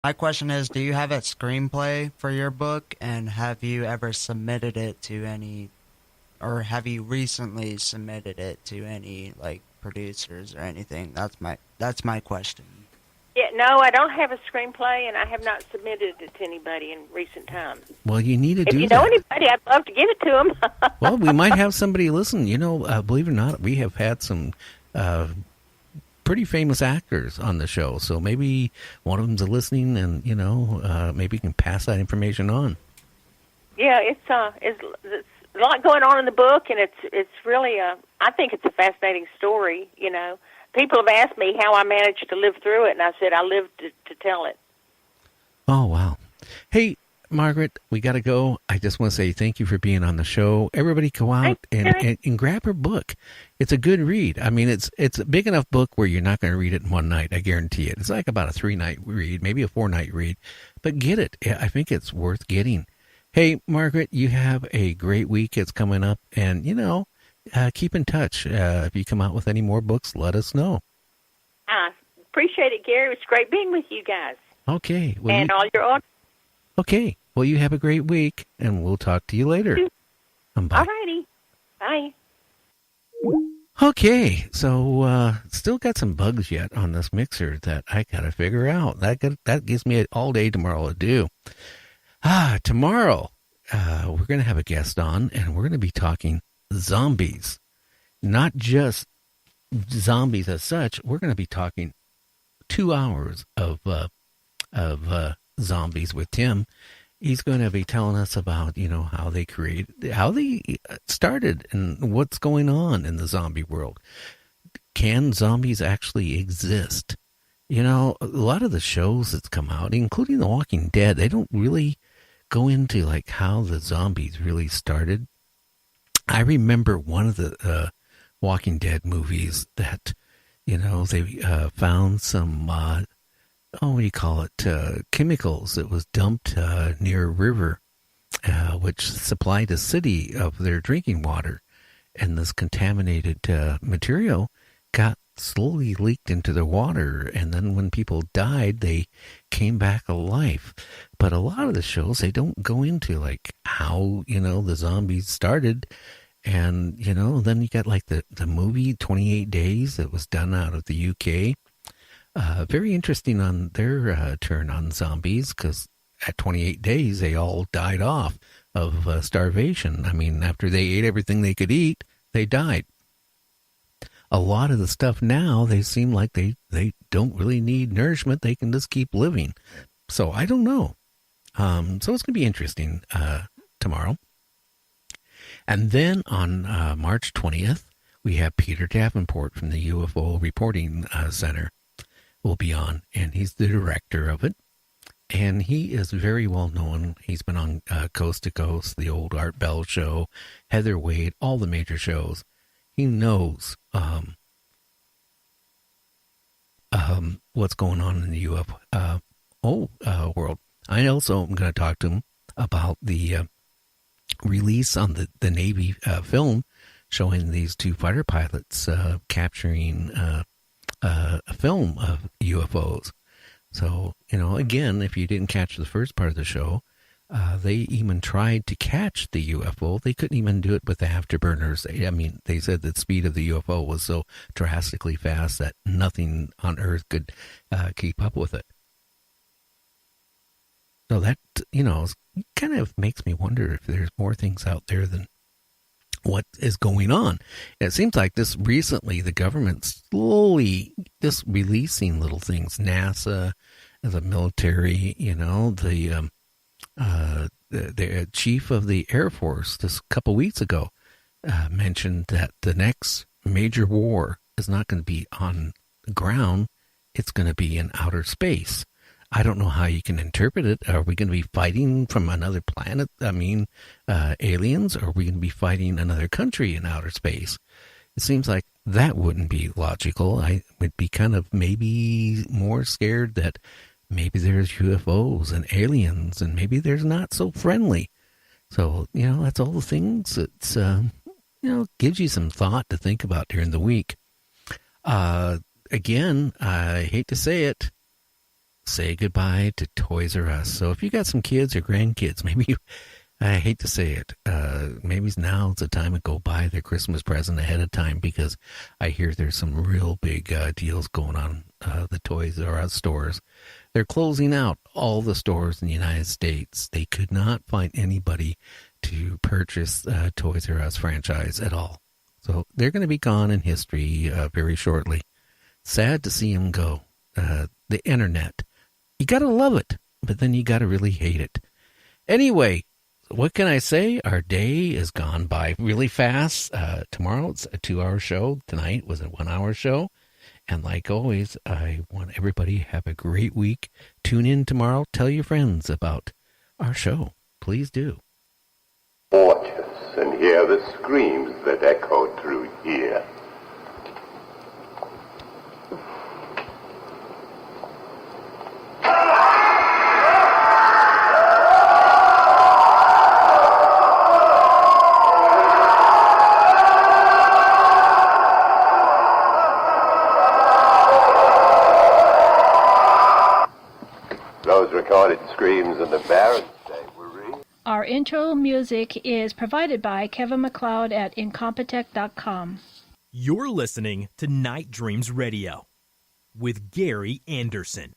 My question is, do you have a screenplay for your book, and have you ever submitted it to any, or have you recently submitted it to any like producers or anything? That's my question. Yeah, no, I don't have a screenplay, and I have not submitted it to anybody in recent times. Well, you need to If do you know that. anybody, I'd love to give it to Well, them. we might have somebody listen. Believe it or not, we have had some uh, pretty famous actors on the show. So maybe one of them's listening, and maybe you can pass that information on. Yeah, it's a lot going on in the book, and it's really I think it's a fascinating story. People have asked me how I managed to live through it, and I said I lived to tell it. Oh wow! Hey, Margaret, we got to go. I just want to say thank you for being on the show. Everybody, go out and grab her book. It's a good read. I mean, it's a big enough book where you're not going to read it in one night. I guarantee it. It's like about a 3-night read, maybe a 4-night read, but get it. I think it's worth getting. Hey, Margaret, you have a great week. It's coming up, and keep in touch. If you come out with any more books, let us know. I appreciate it, Gary. It was great being with you guys. Okay. Well, and all your audience. Okay. Well, you have a great week, and we'll talk to you later. Bye. All righty. Bye. Okay. So, still got some bugs yet on this mixer that I got to figure out. That gives me all day tomorrow to do. Tomorrow, we're going to have a guest on, and we're going to be talking zombies. Not just zombies as such. We're going to be talking 2 hours of zombies with Tim. He's going to be telling us about, how they started and what's going on in the zombie world. Can zombies actually exist? A lot of the shows that's come out, including The Walking Dead, they don't really go into like how the zombies really started. I remember one of the Walking Dead movies that, they found some, what do you call it, chemicals that was dumped near a river, which supplied a city of their drinking water. And this contaminated material got slowly leaked into the water. And then when people died, they came back alive. But a lot of the shows, they don't go into like how, the zombies started. And, then you got like the movie 28 Days that was done out of the UK. Very interesting on their turn on zombies, because at 28 days, they all died off of starvation. I mean, after they ate everything they could eat, they died. A lot of the stuff now, they seem like they don't really need nourishment. They can just keep living. So I don't know. So it's going to be interesting tomorrow. And then on March 20th, we have Peter Davenport from the UFO Reporting Center will be on, and he's the director of it. And he is very well known. He's been on Coast to Coast, the old Art Bell show, Heather Wade, all the major shows. He knows what's going on in the UFO world. I also am going to talk to him about the release on the Navy film showing these two fighter pilots capturing a film of UFOs. So, again, if you didn't catch the first part of the show, they even tried to catch the UFO. They couldn't even do it with the afterburners. They said that the speed of the UFO was so drastically fast that nothing on Earth could keep up with it. So that, kind of makes me wonder if there's more things out there than what is going on. It seems like this recently, the government's slowly just releasing little things. NASA, the military, the chief of the Air Force just a couple weeks ago mentioned that the next major war is not going to be on the ground. It's going to be in outer space. I don't know how you can interpret it. Are we going to be fighting from another planet? Aliens? Or are we going to be fighting another country in outer space? It seems like that wouldn't be logical. I would be kind of maybe more scared that maybe there's UFOs and aliens, and maybe there's not so friendly. So, that's all the things that's, gives you some thought to think about during the week. Again, I hate to say it, say goodbye to Toys R Us. So if you got some kids or grandkids, maybe I hate to say it, maybe now's the time to go buy their Christmas present ahead of time, because I hear there's some real big deals going on the Toys R Us stores. They're closing out all the stores in the United States. They could not find anybody to purchase Toys R Us franchise at all. So they're going to be gone in history very shortly. Sad to see them go. The internet. You got to love it, but then you got to really hate it. Anyway, what can I say? Our day has gone by really fast. Tomorrow it's a 2-hour show. Tonight was a 1-hour show. And like always, I want everybody to have a great week. Tune in tomorrow. Tell your friends about our show. Please do. Watch us and hear the screams that echoed through here. Those recorded screams in the Barrens day were real. Our intro music is provided by Kevin MacLeod at Incompetech.com. You're listening to Night Dreams Radio with Gary Anderson.